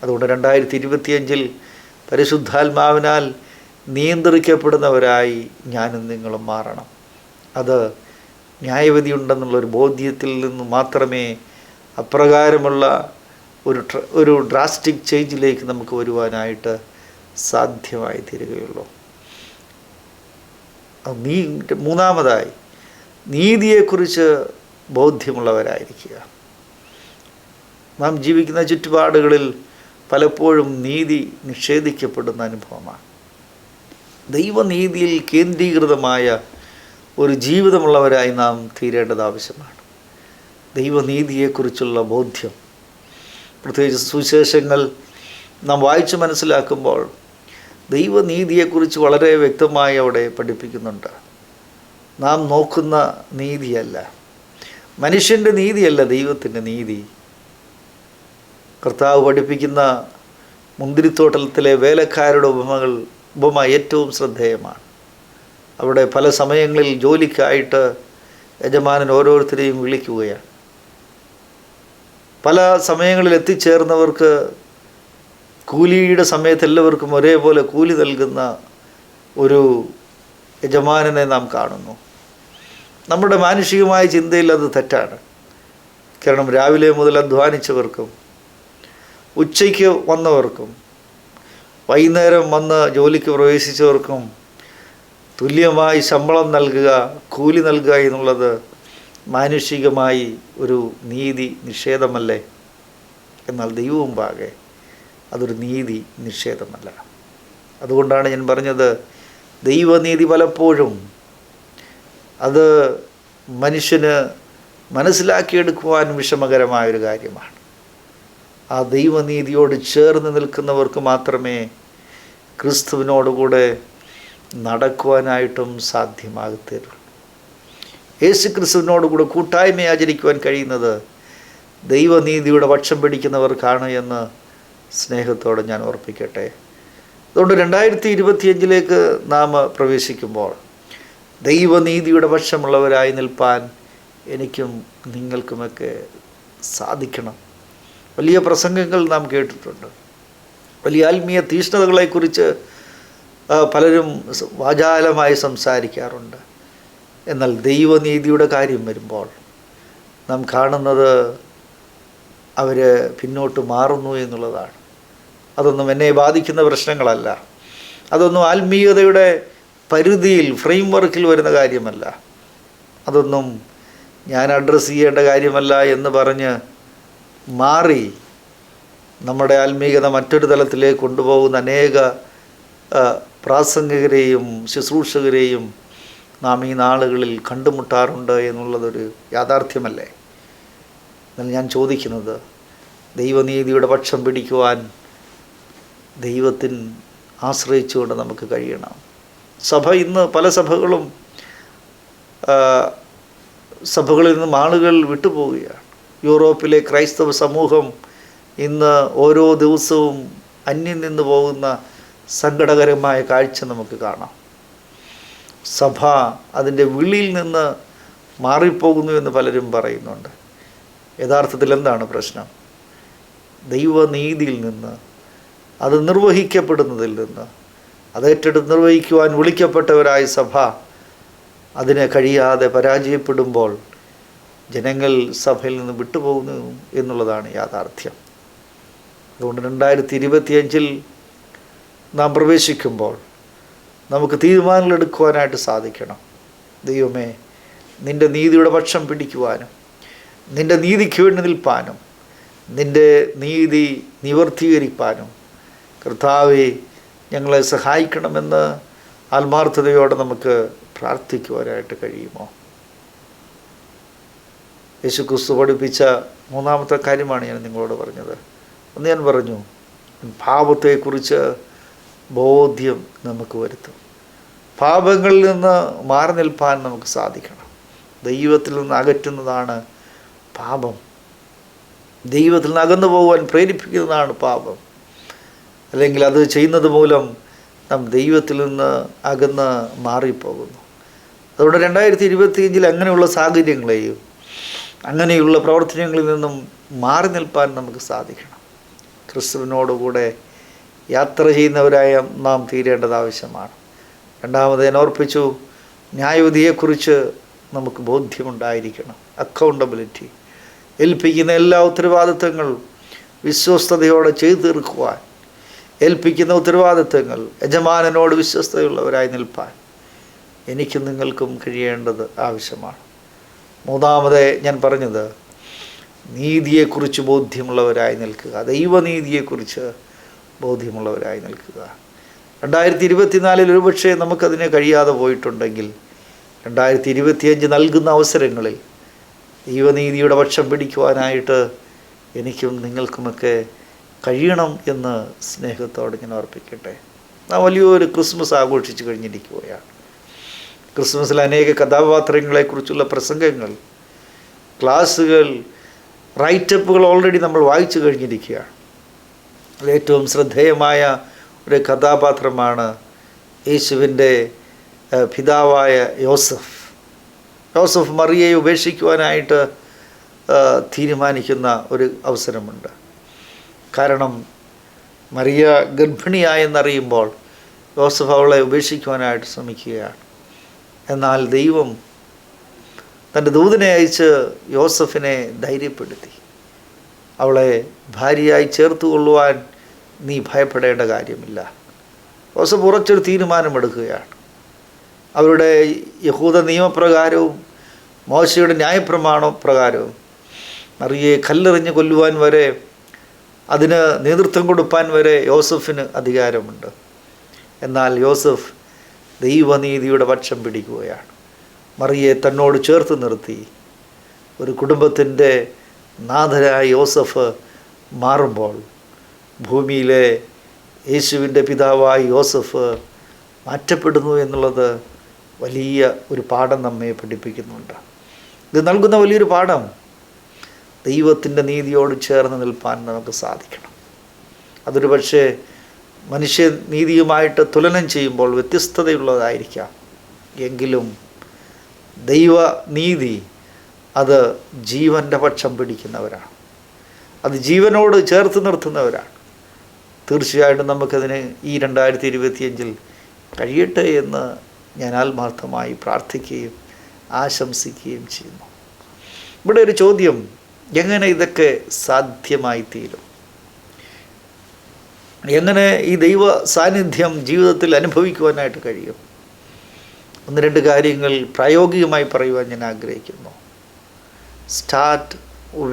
അതുകൊണ്ട് 2025 പരിശുദ്ധാത്മാവിനാൽ നിയന്ത്രിക്കപ്പെടുന്നവരായി ഞാനും നിങ്ങളും മാറണം. അത് ന്യായവിധി ഉണ്ടെന്നുള്ളൊരു ബോധ്യത്തിൽ നിന്ന് മാത്രമേ അപ്രകാരമുള്ള ഒരു ഡ്രാസ്റ്റിക് ചേഞ്ചിലേക്ക് നമുക്ക് വരുവാനായിട്ട് സാധ്യമായി തീരുകയുള്ളൂ. മൂന്നാമതായി, നീതിയെക്കുറിച്ച് ബോധ്യമുള്ളവരായിരിക്കുക. നാം ജീവിക്കുന്ന ചുറ്റുപാടുകളിൽ പലപ്പോഴും നീതി നിഷേധിക്കപ്പെടുന്ന അനുഭവമാണ്. ദൈവനീതിയിൽ കേന്ദ്രീകൃതമായ ഒരു ജീവിതമുള്ളവരായി നാം തീരേണ്ടത് ആവശ്യമാണ്. ദൈവനീതിയെക്കുറിച്ചുള്ള ബോധ്യം, പ്രത്യേകിച്ച് സുവിശേഷങ്ങൾ നാം വായിച്ച് മനസ്സിലാക്കുമ്പോൾ ദൈവനീതിയെക്കുറിച്ച് വളരെ വ്യക്തമായി അവിടെ പഠിപ്പിക്കുന്നുണ്ട്. നാം നോക്കുന്ന നീതിയല്ല, മനുഷ്യൻ്റെ നീതിയല്ല ദൈവത്തിൻ്റെ നീതി. കർത്താവ് പഠിപ്പിക്കുന്ന മുന്തിരിത്തോട്ടത്തിലെ വേലക്കാരുടെ ഉപമ ഏറ്റവും ശ്രദ്ധേയമാണ്. അവിടെ പല സമയങ്ങളിൽ ജോലിക്കായിട്ട് യജമാനൻ ഓരോരുത്തരെയും വിളിക്കുകയാണ്. പല സമയങ്ങളിൽ എത്തിച്ചേർന്നവർക്ക് കൂലിയുടെ സമയത്ത് എല്ലാവർക്കും ഒരേപോലെ കൂലി നൽകുന്ന ഒരു യജമാനനെ നാം കാണുന്നു. നമ്മുടെ മാനുഷികമായ ചിന്തയിൽ അത് തെറ്റാണ്. കാരണം രാവിലെ മുതൽ അധ്വാനിച്ചവർക്കും ഉച്ചയ്ക്ക് വന്നവർക്കും വൈകുന്നേരം വന്ന് ജോലിക്ക് പ്രവേശിച്ചവർക്കും തുല്യമായി ശമ്പളം നൽകുക, കൂലി നൽകുക എന്നുള്ളത് മാനുഷികമായി ഒരു നീതി നിഷേധമല്ലേ? എന്നാൽ ദൈവമുമ്പാകെ അതൊരു നീതി നിഷേധമല്ല. അതുകൊണ്ടാണ് ഞാൻ പറഞ്ഞത്, ദൈവനീതി പലപ്പോഴും അത് മനുഷ്യന് മനസ്സിലാക്കിയെടുക്കുവാൻ വിഷമകരമായൊരു കാര്യമാണ്. ആ ദൈവനീതിയോട് ചേർന്ന് നിൽക്കുന്നവർക്ക് മാത്രമേ ക്രിസ്തുവിനോടുകൂടെ നടക്കുവാനായിട്ടും സാധ്യമാകത്തുള്ളൂ. യേശു ക്രിസ്തുവിനോടുകൂടെ കൂട്ടായ്മ ആചരിക്കുവാൻ കഴിയുന്നത് ദൈവനീതിയുടെ പക്ഷം പിടിക്കുന്നവർക്കാണ് എന്ന് സ്നേഹത്തോടെ ഞാൻ ഓർപ്പിക്കട്ടെ. അതുകൊണ്ട് 2025 നാം പ്രവേശിക്കുമ്പോൾ ദൈവനീതിയുടെ പക്ഷമുള്ളവരായി നിൽപ്പാൻ എനിക്കും നിങ്ങൾക്കുമൊക്കെ സാധിക്കണം. വലിയ പ്രസംഗങ്ങൾ നാം കേട്ടിട്ടുണ്ട്. വലിയ ആത്മീയ തീഷ്ണതകളെക്കുറിച്ച് പലരും വാചാലമായി സംസാരിക്കാറുണ്ട്. എന്നാൽ ദൈവനീതിയുടെ കാര്യം വരുമ്പോൾ നാം കാണുന്നത് അവർ പിന്നോട്ട് മാറുന്നു എന്നുള്ളതാണ്. അതൊന്നും എന്നെ ബാധിക്കുന്ന പ്രശ്നങ്ങളല്ല. അതൊന്നും ആത്മീയതയുടെ പരിധിയിൽ, ഫ്രെയിം വർക്കിൽ വരുന്ന കാര്യമല്ല. അതൊന്നും ഞാൻ അഡ്രസ്സ് ചെയ്യേണ്ട കാര്യമല്ല എന്ന് പറഞ്ഞ് മാറി നമ്മുടെ ആത്മീയത മറ്റൊരു തലത്തിലേക്ക് കൊണ്ടുപോകുന്ന അനേക പ്രാസംഗികരെയും ശുശ്രൂഷകരെയും നാം ഈ നാളുകളിൽ കണ്ടുമുട്ടാറുണ്ട് എന്നുള്ളതൊരു യാഥാർത്ഥ്യമല്ലേ? എന്നാൽ ഞാൻ ചോദിക്കുന്നത്, ദൈവനീതിയുടെ പക്ഷം പിടിക്കുവാൻ ദൈവത്തിൽ ആശ്രയിച്ചുകൊണ്ട് നമുക്ക് കഴിയണം. സഭ ഇന്ന് പല സഭകളിൽ നിന്നും ആളുകൾ വിട്ടുപോവുകയാണ്. യൂറോപ്പിലെ ക്രൈസ്തവ സമൂഹം ഇന്ന് ഓരോ ദിവസവും അന്യം നിന്ന് പോകുന്ന സങ്കടകരമായ കാഴ്ച നമുക്ക് കാണാം. സഭ അതിൻ്റെ വിളിയിൽ നിന്ന് മാറിപ്പോകുന്നു എന്ന് പലരും പറയുന്നുണ്ട്. യഥാർത്ഥത്തിൽ എന്താണ് പ്രശ്നം? ദൈവനീതിയിൽ നിന്ന്, അത് നിർവഹിക്കപ്പെടുന്നതിൽ നിന്ന്, അതേറ്റെടുത്ത് നിർവഹിക്കുവാൻ വിളിക്കപ്പെട്ടവരായ സഭ അതിനെ കഴിയാതെ പരാജയപ്പെടുമ്പോൾ ജനങ്ങൾ സഭയിൽ നിന്ന് വിട്ടുപോകുന്നു എന്നുള്ളതാണ് യാഥാർത്ഥ്യം. അതുകൊണ്ട് 2025 നാം പ്രവേശിക്കുമ്പോൾ നമുക്ക് തീരുമാനങ്ങൾ എടുക്കുവാനായിട്ട് സാധിക്കണം. ദൈവമേ, നിൻ്റെ നീതിയുടെ പക്ഷം പിടിക്കുവാനും നിൻ്റെ നീതിക്ക് വേണ്ടി നിൽപ്പാനും നിൻ്റെ നീതി നിവർത്തീകരിപ്പാനും കർത്താവേ ഞങ്ങളെ സഹായിക്കണമെന്ന് ആത്മാർത്ഥതയോടെ നമുക്ക് പ്രാർത്ഥിക്കുവാനായിട്ട് കഴിയുമോ? യേശുക്രിസ്തു പഠിപ്പിച്ച മൂന്നാമത്തെ കാര്യമാണ് ഞാൻ നിങ്ങളോട് പറഞ്ഞത്. അന്ന് ഞാൻ പറഞ്ഞു, പാപത്തെക്കുറിച്ച് ബോധ്യം നമുക്ക് വരുത്തും. പാപങ്ങളിൽ നിന്ന് മാറി നിൽപ്പാൻ നമുക്ക് സാധിക്കണം. ദൈവത്തിൽ നിന്ന് അകറ്റുന്നതാണ് പാപം. ദൈവത്തിൽ നിന്ന് അകന്നു പോകുവാൻ പ്രേരിപ്പിക്കുന്നതാണ് പാപം. അല്ലെങ്കിൽ അത് ചെയ്യുന്നത് മൂലം നാം ദൈവത്തിൽ നിന്ന് അകന്ന് മാറിപ്പോകുന്നു. അതുകൊണ്ട് 2025 അങ്ങനെയുള്ള സാഹചര്യങ്ങളെയും അങ്ങനെയുള്ള പ്രവർത്തനങ്ങളിൽ നിന്നും മാറി നിൽപ്പാൻ നമുക്ക് സാധിക്കണം. ക്രിസ്തുവിനോടുകൂടെ യാത്ര ചെയ്യുന്നവരായ നാം തീരേണ്ടത് ആവശ്യമാണ്. രണ്ടാമത് ഞാൻ ഓർപ്പിച്ചു, ന്യായവിധിയെക്കുറിച്ച് നമുക്ക് ബോധ്യമുണ്ടായിരിക്കണം. അക്കൗണ്ടബിലിറ്റി, ഏൽപ്പിക്കുന്ന എല്ലാ ഉത്തരവാദിത്തങ്ങളും വിശ്വസ്തയോടെ ചെയ്തു തീർക്കുവാൻ, ഏൽപ്പിക്കുന്ന ഉത്തരവാദിത്വങ്ങൾ യജമാനനോട് വിശ്വസ്തയുള്ളവരായി നിൽപ്പാൻ എനിക്കും നിങ്ങൾക്കും കഴിയേണ്ടത് ആവശ്യമാണ്. മൂന്നാമത് ഞാൻ പറഞ്ഞത്, നീതിയെക്കുറിച്ച് ബോധ്യമുള്ളവരായി നിൽക്കുക, ദൈവനീതിയെക്കുറിച്ച് ബോധ്യമുള്ളവരായി നിൽക്കുക. 2024 ഒരുപക്ഷെ നമുക്കതിന് കഴിയാതെ പോയിട്ടുണ്ടെങ്കിൽ 2025 നൽകുന്ന അവസരങ്ങളിൽ ദൈവനീതിയുടെ പക്ഷം പിടിക്കുവാനായിട്ട് എനിക്കും നിങ്ങൾക്കുമൊക്കെ കഴിയണം എന്ന് സ്നേഹത്തോടെ ഞാൻ ഓർപ്പിക്കട്ടെ. നാം വലിയൊരു ക്രിസ്മസ് ആഘോഷിച്ച് കഴിഞ്ഞിരിക്കുകയാണ്. ക്രിസ്മസിൽ അനേക കഥാപാത്രങ്ങളെക്കുറിച്ചുള്ള പ്രസംഗങ്ങൾ, ക്ലാസ്സുകൾ, റൈറ്റപ്പുകൾ ഓൾറെഡി നമ്മൾ വായിച്ചു കഴിഞ്ഞിരിക്കുകയാണ്. അതിലേറ്റവും ശ്രദ്ധേയമായ ഒരു കഥാപാത്രമാണ് യേശുവിൻ്റെ പിതാവായ യോസഫ് മറിയയെ ഉപേക്ഷിക്കുവാനായിട്ട് തീരുമാനിക്കുന്ന ഒരു അവസരമുണ്ട്. കാരണം മറിയ ഗർഭിണിയായെന്നറിയുമ്പോൾ യോസഫ് അവളെ ഉപേക്ഷിക്കുവാനായിട്ട് ശ്രമിക്കുകയാണ്. എന്നാൽ ദൈവം തൻ്റെ ദൂതനെ അയച്ച് യോസഫിനെ ധൈര്യപ്പെടുത്തി. അവളെ ഭാര്യയായി ചേർത്തുകൊള്ളുവാൻ നീ ഭയപ്പെടേണ്ട കാര്യമില്ല. യോസഫ് ഉറച്ചൊരു തീരുമാനമെടുക്കുകയാണ്. അവരുടെ യഹൂദ നിയമപ്രകാരവും മോശയുടെ ന്യായപ്രമാണപ്രകാരവും മറിയയെ കല്ലെറിഞ്ഞ് കൊല്ലുവാൻ വരെ, അതിന് നേതൃത്വം കൊടുപ്പാൻ വരെ യോസഫിന് അധികാരമുണ്ട്. എന്നാൽ യോസഫ് ദൈവനീതിയുടെ പക്ഷം പിടിക്കുകയാണ്. മറിയയെ തന്നോട് ചേർത്ത് നിർത്തി. ഒരു കുടുംബത്തിൻ്റെ നാഥനായ യോസഫ് മാറുമ്പോൾ ഭൂമിയിലെ യേശുവിൻ്റെ പിതാവായ യോസഫ് മാറ്റപ്പെടുന്നു എന്നുള്ളത് വലിയ ഒരു പാഠം നമ്മെ പഠിപ്പിക്കുന്നുണ്ട്. ഇത് നൽകുന്ന വലിയൊരു പാഠം, ദൈവത്തിൻ്റെ നീതിയോട് ചേർന്ന് നിൽപ്പാൻ നമുക്ക് സാധിക്കണം. അതൊരു പക്ഷേ മനുഷ്യ നീതിയുമായിട്ട് തുലനം ചെയ്യുമ്പോൾ വ്യത്യസ്തതയുള്ളതായിരിക്കാം. എങ്കിലും ദൈവനീതി അത് ജീവൻ്റെ പക്ഷം പിടിക്കുന്നവരാണ്, അത് ജീവനോട് ചേർത്ത് നിർത്തുന്നവരാണ്. തീർച്ചയായിട്ടും നമുക്കതിന് ഈ 2025 കഴിയട്ടെ എന്ന് ഞാൻ ആത്മാർത്ഥമായി പ്രാർത്ഥിക്കുകയും ആശംസിക്കുകയും ചെയ്യുന്നു. ഇവിടെ ഒരു ചോദ്യം, എങ്ങനെ ഇതൊക്കെ സാധ്യമായി തീരും? എങ്ങനെ ഈ ദൈവ സാന്നിധ്യം ജീവിതത്തിൽ അനുഭവിക്കുവാനായിട്ട് കഴിയും? 1-2 കാര്യങ്ങൾ പ്രായോഗികമായി പറയുവാൻ ഞാൻ ആഗ്രഹിക്കുന്നു. Start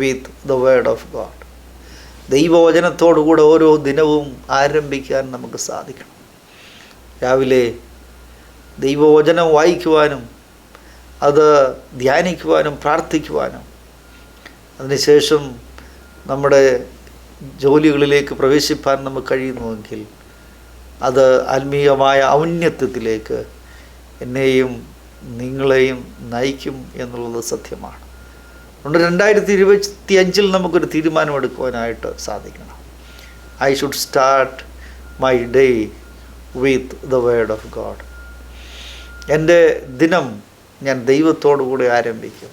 with the word of God. ദൈവവചനത്തോടുകൂടെ ഓരോ ദിനവും ആരംഭിക്കാൻ നമുക്ക് സാധിക്കണം. രാവിലെ ദൈവവചനം വായിക്കുവാനും അത് ധ്യാനിക്കുവാനും പ്രാർത്ഥിക്കുവാനും, അതിനുശേഷം നമ്മുടെ ജോലികളിലേക്ക് പ്രവേശിപ്പാൻ നമുക്ക് കഴിയുന്നുവെങ്കിൽ അത് ആത്മീയമായ ഔന്നത്യത്തിലേക്ക് എന്നെയും നിങ്ങളെയും നയിക്കും എന്നുള്ളത് സത്യമാണ്. അതുകൊണ്ട് 2025 നമുക്കൊരു തീരുമാനമെടുക്കുവാനായിട്ട് സാധിക്കണം. I should start my day with the word of God. എൻ്റെ ദിനം ഞാൻ ദൈവത്തോടു കൂടി ആരംഭിക്കും.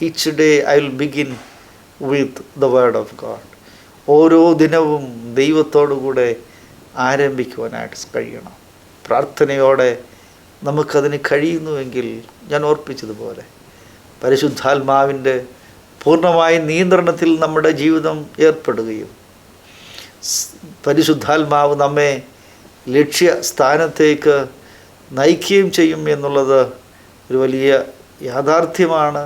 Each day I will begin with the word of God. ഓരോ ദിനവും ദൈവത്തോടു കൂടെ ആരംഭിക്കുവാനായിട്ട് കഴിയണം. പ്രാർത്ഥനയോടെ നമുക്കതിന് കഴിയുന്നുവെങ്കിൽ ഞാൻ ഓർപ്പിച്ചതുപോലെ പരിശുദ്ധാത്മാവിൻ്റെ പൂർണ്ണമായ നിയന്ത്രണത്തിൽ നമ്മുടെ ജീവിതം ഏർപ്പെടുകയും പരിശുദ്ധാത്മാവ് നമ്മെ ലക്ഷ്യസ്ഥാനത്തേക്ക് നയിക്കുകയും ചെയ്യും എന്നുള്ളത് ഒരു വലിയ യാഥാർത്ഥ്യമാണ്,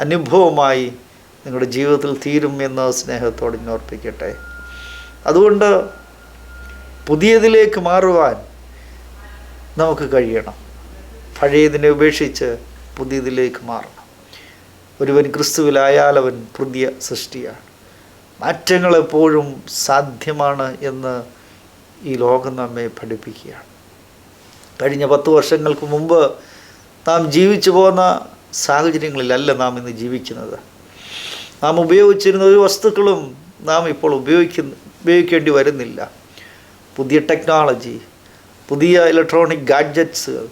അനുഭവമായി നിങ്ങളുടെ ജീവിതത്തിൽ തീരും എന്ന് സ്നേഹത്തോടെ ഞാൻ ഓർപ്പിക്കട്ടെ. അതുകൊണ്ട് പുതിയതിലേക്ക് മാറുവാൻ നമുക്ക് കഴിയണം. പഴയതിനെ ഉപേക്ഷിച്ച് പുതിയതിലേക്ക് മാറണം. ഒരുവൻ ക്രിസ്തുവിലായാൽ അവൻ പുതിയ സൃഷ്ടിയാണ്. മാറ്റങ്ങളെപ്പോഴും സാധ്യമാണ് എന്ന് ഈ ലോകം നമ്മെ പഠിപ്പിക്കുകയാണ്. കഴിഞ്ഞ 10 വർഷങ്ങൾക്ക് മുമ്പ് നാം ജീവിച്ചു പോകുന്ന സാഹചര്യങ്ങളിലല്ല നാം ഇന്ന് ജീവിക്കുന്നത്. നാം ഉപയോഗിച്ചിരുന്ന ഒരു വസ്തുക്കളും നാം ഇപ്പോൾ ഉപയോഗിക്കേണ്ടി വരുന്നില്ല. പുതിയ ടെക്നോളജി, പുതിയ ഇലക്ട്രോണിക് ഗാഡ്ജറ്റ്സുകൾ,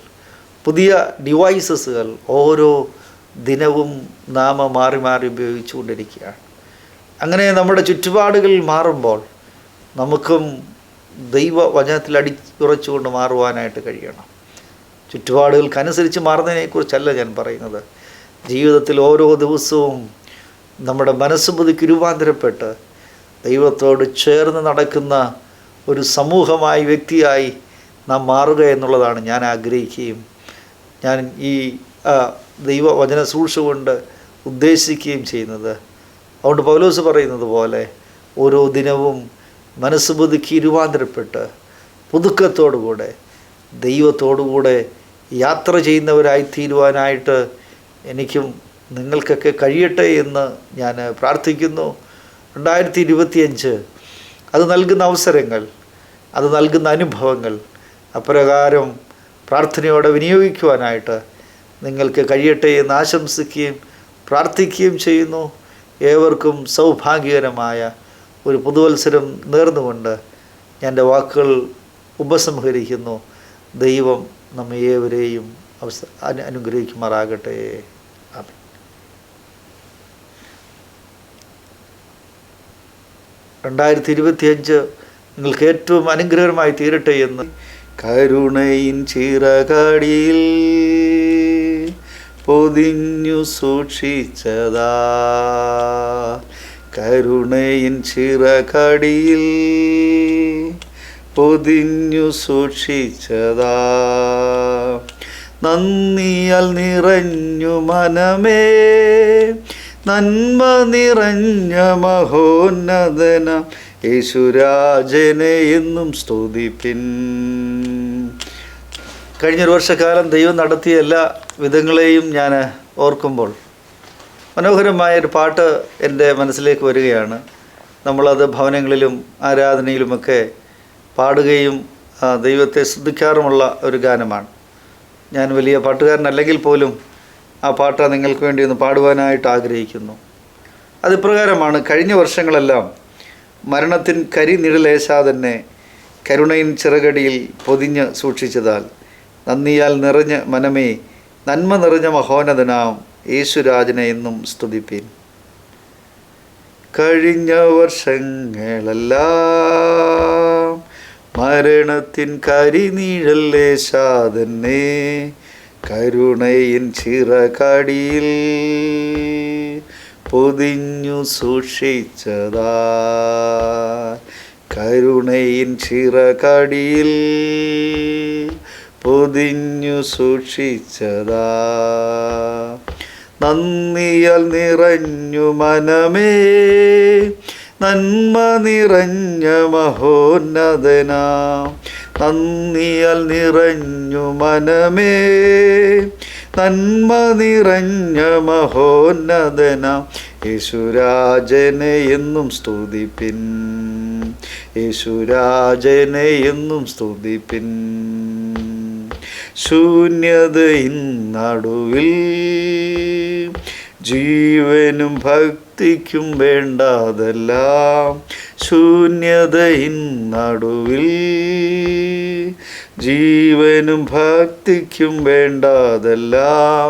പുതിയ ഡിവൈസസുകൾ ഓരോ ദിനവും നാം മാറി മാറി ഉപയോഗിച്ചുകൊണ്ടിരിക്കുകയാണ്. അങ്ങനെ നമ്മുടെ ചുറ്റുപാടുകൾ മാറുമ്പോൾ നമുക്കും ദൈവവചനത്തിൽ അടിയുറച്ചുകൊണ്ട് മാറുവാനായിട്ട് കഴിയണം. ചുറ്റുപാടുകൾക്കനുസരിച്ച് മാറുന്നതിനെക്കുറിച്ചല്ല ഞാൻ പറയുന്നത്. ജീവിതത്തിൽ ഓരോ ദിവസവും നമ്മുടെ മനസ്സ് പുതുക്കി രൂപാന്തരപ്പെട്ട് ദൈവത്തോട് ചേർന്ന് നടക്കുന്ന ഒരു സമൂഹമായി, വ്യക്തിയായി നാം മാറുക എന്നുള്ളതാണ് ഞാൻ ആഗ്രഹിക്കുകയും ഞാൻ ഈ ദൈവവചന സൂക്ഷ കൊണ്ട് ഉദ്ദേശിക്കുകയും ചെയ്യുന്നത്. അതുകൊണ്ട് പൗലോസ് പറയുന്നത് പോലെ ഓരോ ദിനവും മനസ്സ് പുതുക്കി രൂപാന്തരപ്പെട്ട് പുതുക്കത്തോടുകൂടെ ദൈവത്തോടുകൂടെ യാത്ര ചെയ്യുന്നവരായി തീരുവാനായിട്ട് എനിക്കും നിങ്ങൾക്കൊക്കെ കഴിയട്ടെ എന്ന് ഞാൻ പ്രാർത്ഥിക്കുന്നു. 2025 അത് നൽകുന്ന അവസരങ്ങൾ, അത് നൽകുന്ന അനുഭവങ്ങൾ അപ്രകാരം പ്രാർത്ഥനയോടെ വിനിയോഗിക്കുവാനായിട്ട് നിങ്ങൾക്ക് കഴിയട്ടെ എന്ന് ആശംസിക്കുകയും പ്രാർത്ഥിക്കുകയും ചെയ്യുന്നു. ഏവർക്കും സൗഭാഗ്യകരമായ ഒരു പുതുവത്സരം നേർന്നുകൊണ്ട് ഞാൻ എൻ്റെ വാക്കുകൾ ഉപസംഹരിക്കുന്നു. ദൈവം നമ്മെ ഏവരെയും അനുഗ്രഹിക്കുമാറാകട്ടെ. ആമേൻ. 2025 നിങ്ങൾക്ക് ഏറ്റവും അനുഗ്രഹമായി തീരട്ടെ എന്ന് കരുണയിൻ ചിറകടിയിൽ പൊതിഞ്ഞു സൂക്ഷിച്ചതാ, കരുണയിൻ ചിറകടിയിൽ പൊതിഞ്ഞു സൂക്ഷിച്ചതാ. നന്ദിയാൽ നിറഞ്ഞു മനമേ, നന്മ നിറഞ്ഞ മഹോന്നതന യേശുരാജനെ എന്നും സ്തുതിപ്പിൻ. കഴിഞ്ഞൊരു വർഷക്കാലം ദൈവം നടത്തിയ എല്ലാ വിധങ്ങളെയും ഞാൻ ഓർക്കുമ്പോൾ മനോഹരമായൊരു പാട്ട് എൻ്റെ മനസ്സിലേക്ക് വരികയാണ്. നമ്മളത് ഭവനങ്ങളിലും ആരാധനയിലുമൊക്കെ പാടുകയും ദൈവത്തെ സ്തുതിക്കാറുമുള്ള ഒരു ഗാനമാണ്. ഞാൻ വലിയ പാട്ടുകാരനല്ലെങ്കിൽ പോലും ആ പാട്ട് നിങ്ങൾക്ക് വേണ്ടി ഒന്ന് പാടുവാനായിട്ട് ആഗ്രഹിക്കുന്നു. അതിപ്രകാരമാണ്: കഴിഞ്ഞ വർഷങ്ങളെല്ലാം മരണത്തിൻ കരിനിഴലേശാതെ കരുണയിൻ ചിറകടിയിൽ പൊതിഞ്ഞ് സൂക്ഷിച്ചതാൽ നന്ദിയാൽ നിറഞ്ഞ മനമേ, നന്മ നിറഞ്ഞ മഹോന്നതനാം യേശുരാജനെ എന്നും സ്തുതിപ്പിൻ. കഴിഞ്ഞ വർഷങ്ങളെല്ലാം മരണത്തിൻ കരിനിഴലേശാതെ കരുണയിൻ ചിറകടിയിൽ പൊതിഞ്ഞു സൂക്ഷിച്ചതാ, കരുണയിൻ ചിറകടിയിൽ പൊതിഞ്ഞു സൂക്ഷിച്ചതാ. നന്ദിയാൽ നിറഞ്ഞു മനമേ, നന്മ നിറഞ്ഞ മഹോന്നതനാ. നന്ദിയാൽ നിറഞ്ഞു മനമേ, നന്മ നിറഞ്ഞ മഹോന്നതന യേശുരാജനെ എന്നും സ്തുതിപ്പിൻ, യേശുരാജനെ എന്നും സ്തുതിപ്പിൻ. ശൂന്യതയിൻ നടുവിൽ ജീവനും ഭക്തിക്കും വേണ്ടതെല്ലാം, ശൂന്യതയിൻ നടുവിൽ ജീവനും ഭക്തിക്കും വേണ്ടതെല്ലാം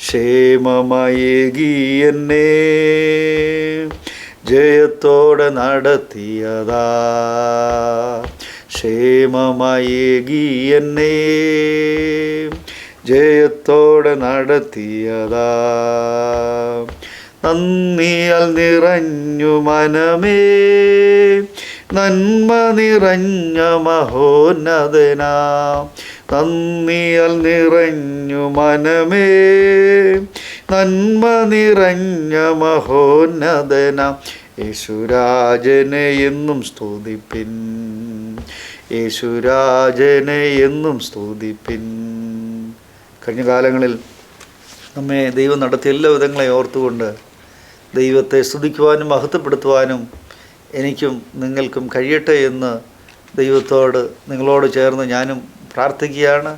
ക്ഷേമമയേകി എന്നെ ജയത്തോടെ നടത്തിയതാ, ക്ഷേമമയേകി എന്നെ ജയത്തോടെ നടത്തിയതാ. നന്ദിയാൽ നിറഞ്ഞു മനമേ, നന്മ നിറഞ്ഞ മഹോന്നതനാ. നന്ദിയാൽ നിറഞ്ഞു മനമേ, നന്മ നിറഞ്ഞ മഹോന്നതന യേശുരാജനെ എന്നും സ്തുതിപ്പിൻ, യേശുരാജനെ എന്നും സ്തുതിപ്പിൻ. കഴിഞ്ഞ കാലങ്ങളിൽ നമ്മെ ദൈവം നടത്തിയ എല്ലാ വിധങ്ങളെ ഓർത്തുകൊണ്ട് ദൈവത്തെ സ്തുതിക്കുവാനും മഹത്വപ്പെടുത്തുവാനും എനിക്കും നിങ്ങൾക്കും കഴിയട്ടെ എന്ന് ദൈവത്തോട്, നിങ്ങളോട് ചേർന്ന് ഞാനും പ്രാർത്ഥിക്കുകയാണ്.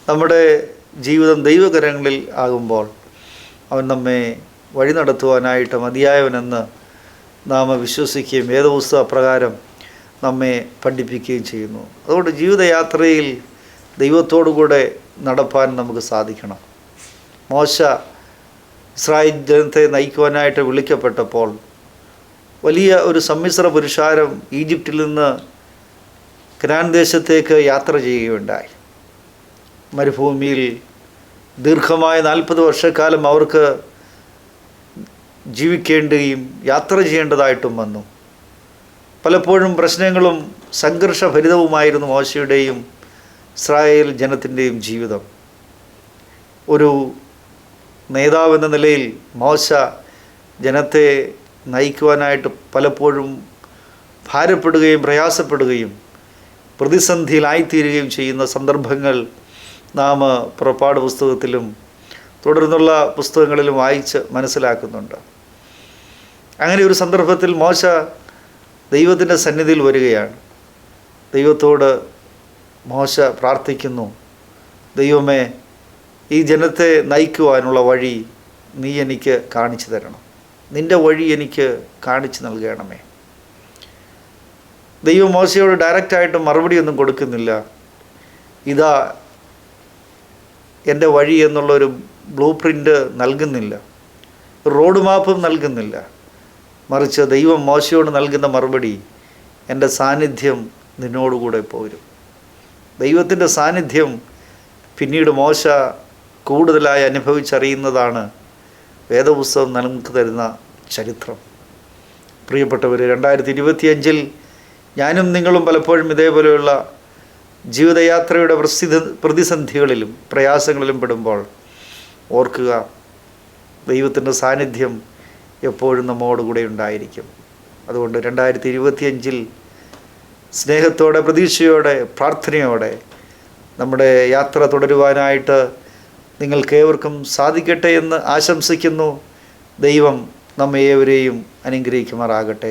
നമ്മുടെ ജീവിതം ദൈവകരങ്ങളിൽ ആകുമ്പോൾ അവൻ നമ്മെ വഴി നടത്തുവാനായിട്ട് മതിയായവനെന്ന് നാം വിശ്വസിക്കുകയും വേദപുസ്തക പ്രകാരം നമ്മെ പഠിപ്പിക്കുകയും ചെയ്യുന്നു. അതുകൊണ്ട് ജീവിതയാത്രയിൽ ദൈവത്തോടു കൂടെ നടപ്പാൻ നമുക്ക് സാധിക്കണം. മോശ ഇസ്രായേൽ ജനത്തെ നയിക്കുവാനായിട്ട് വിളിക്കപ്പെട്ടപ്പോൾ വലിയ ഒരു സമ്മിശ്ര പുരുഷാരം ഈജിപ്തിൽ നിന്ന് കനാൻ ദേശത്തേക്ക് യാത്ര ചെയ്യുകയുണ്ടായി. മരുഭൂമിയിൽ ദീർഘമായ 40 വർഷക്കാലം അവർക്ക് ജീവിക്കേണ്ടുകയും യാത്ര ചെയ്യേണ്ടതായിട്ടും വന്നു. പലപ്പോഴും പ്രശ്നങ്ങളും സംഘർഷഭരിതവുമായിരുന്നു മോശയുടെയും ഇസ്രായേൽ ജനത്തിൻ്റെയും ജീവിതം. ഒരു നേതാവെന്ന നിലയിൽ മോശ ജനത്തെ നയിക്കുവാനായിട്ട് പലപ്പോഴും ഭാരപ്പെടുകയും പ്രയാസപ്പെടുകയും പ്രതിസന്ധിയിലായിത്തീരുകയും ചെയ്യുന്ന സന്ദർഭങ്ങൾ നാം പുറപ്പാട് പുസ്തകത്തിലും തുടർന്നുള്ള പുസ്തകങ്ങളിലും വായിച്ച് മനസ്സിലാക്കുന്നുണ്ട്. അങ്ങനെ ഒരു സന്ദർഭത്തിൽ മോശ ദൈവത്തിൻ്റെ സന്നിധിയിൽ വരികയാണ്. ദൈവത്തോട് മോശ പ്രാർത്ഥിക്കുന്നു, ദൈവമേ, ഈ ജനത്തെ നയിക്കുവാനുള്ള വഴി നീ എനിക്ക് കാണിച്ചു തരണം, നിൻ്റെ വഴി എനിക്ക് കാണിച്ചു നൽകണമേ. ദൈവം മോശയോട് ഡയറക്റ്റായിട്ട് മറുപടിയൊന്നും കൊടുക്കുന്നില്ല. ഇതാ എൻ്റെ വഴി എന്നുള്ളൊരു ബ്ലൂ പ്രിൻ്റ് നൽകുന്നില്ല, റോഡ് മാപ്പും നൽകുന്നില്ല. മറിച്ച് ദൈവം മോശയോട് നൽകുന്ന മറുപടി, എൻ്റെ സാന്നിധ്യം നിന്നോടുകൂടെ പോരും. ദൈവത്തിൻ്റെ സാന്നിധ്യം പിന്നീട് മോശ കൂടുതലായി അനുഭവിച്ചറിയുന്നതാണ് വേദപുസ്തകം നമുക്ക് തരുന്ന ചരിത്രം. പ്രിയപ്പെട്ടവർ, 2025 ഞാനും നിങ്ങളും പലപ്പോഴും ഇതേപോലെയുള്ള ജീവിതയാത്രയുടെ പ്രതിസന്ധികളിലും പ്രയാസങ്ങളിലും പെടുമ്പോൾ ഓർക്കുക, ദൈവത്തിൻ്റെ സാന്നിധ്യം എപ്പോഴും നമ്മോടുകൂടെ ഉണ്ടായിരിക്കും. അതുകൊണ്ട് 2025 സ്നേഹത്തോടെ, പ്രതീക്ഷയോടെ, പ്രാർത്ഥനയോടെ നമ്മുടെ യാത്ര തുടരുവാനായിട്ട് നിങ്ങൾക്കേവർക്കും സാധിക്കട്ടെ എന്ന് ആശംസിക്കുന്നു. ദൈവം നമ്മെ ഏവരെയും അനുഗ്രഹിക്കുമാറാകട്ടെ.